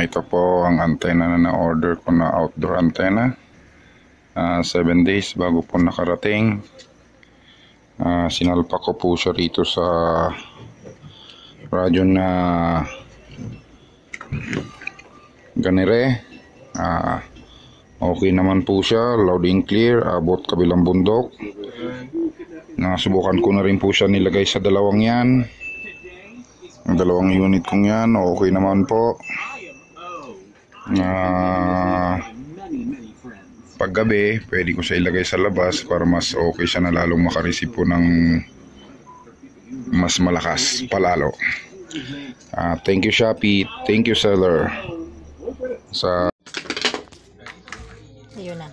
Ito po ang antena na na-order ko na outdoor antena. 7 days bago po nakarating. Sinalpa ko po siya rito sa radyo na Ganire. Okay naman po siya, loud and clear, abot kabilang bundok. Nasubukan ko na rin po siya nilagay sa dalawang yan. Ang dalawang unit kong yan, okay naman po. Paggabi, pwede ko siya ilagay sa labas para mas okay siya na lalong makareceive po ng mas malakas palalo. Thank you Shopee, thank you seller. Yun na.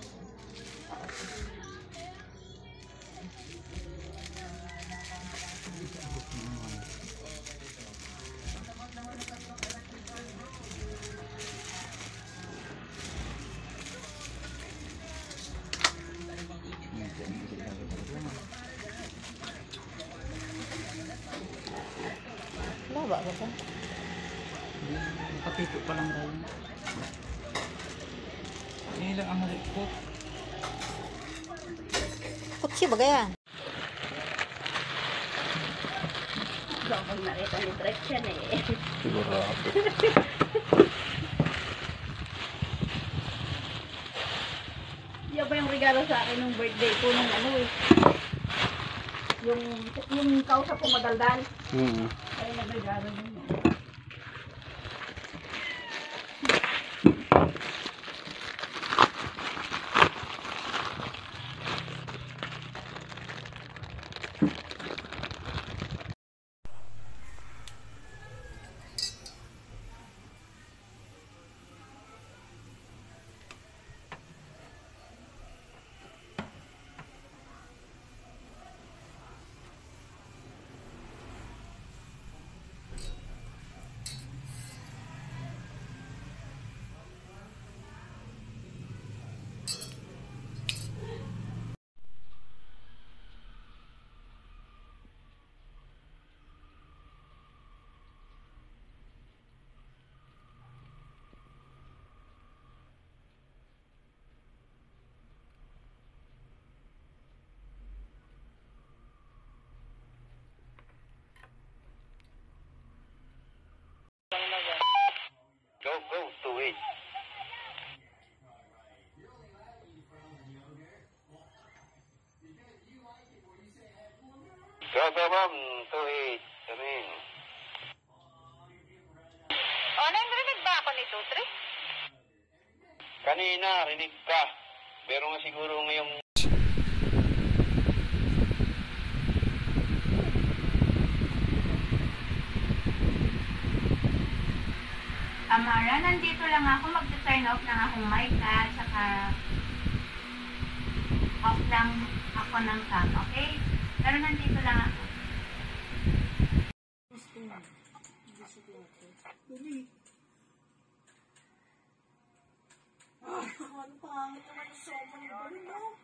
Laba ka pa? Nakapito pa lang tayo. Ini lang ang report. Kutsi ba kaya? Bakong nakita ni Trek yan eh. Sigurado. Yan ba yung regalo sa akin nung birthday ko nung ano eh. Yung kausap ko madaldal. Kaya nag-regalo din eh. Go to it. Go to it. Come in. Narinig ba ako nito, Trek? Kanina, rinig ka. Pero nga siguro ngayong Amara, nandito lang ako. Mag-turn off ng akong mic at saka off lang ako ng cam, okay? Pero nandito lang ako. Ano pangit naman yung sopa ni Bali, no?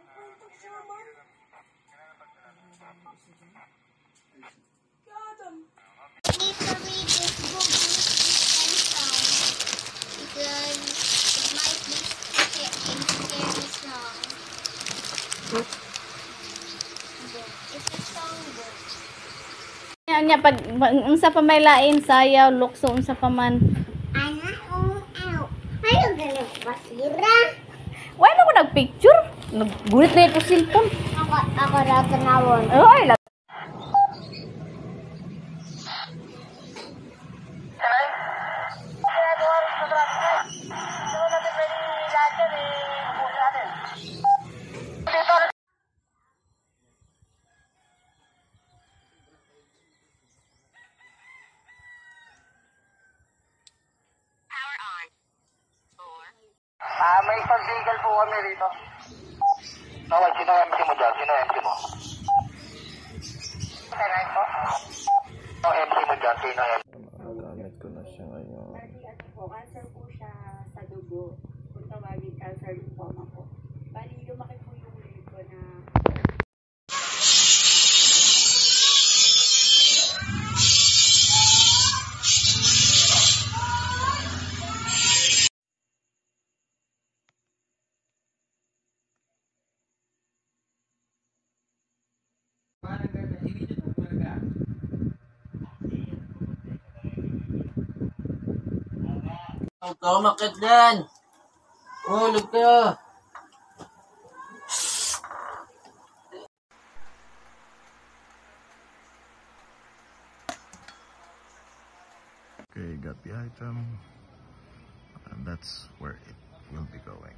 Napantag siya naman. Gadam! Need to read this book with song because it might be scary song. It's a song book. Nya pag unsa pa may lain sayaw lukso unsa pa man. Ano ganun pasira? Why na ko nagpicture? Naggulit na ito cellphone. Ako raw tanawon. Ay, may pag-legal po kami rito. Okay, sino MC mo dyan? Sino MC mo? Sino po? Sino MC mo dyan? Sino MC? Nagamit ko na siya ngayon. Cancer po siya sa dugo. Kung tawagin cancer lymphoma po. Bali, lumaki po yung leg ko na Huwag ka umakit dyan. Hulog ka. Okay, got the item, and that's where it will be going.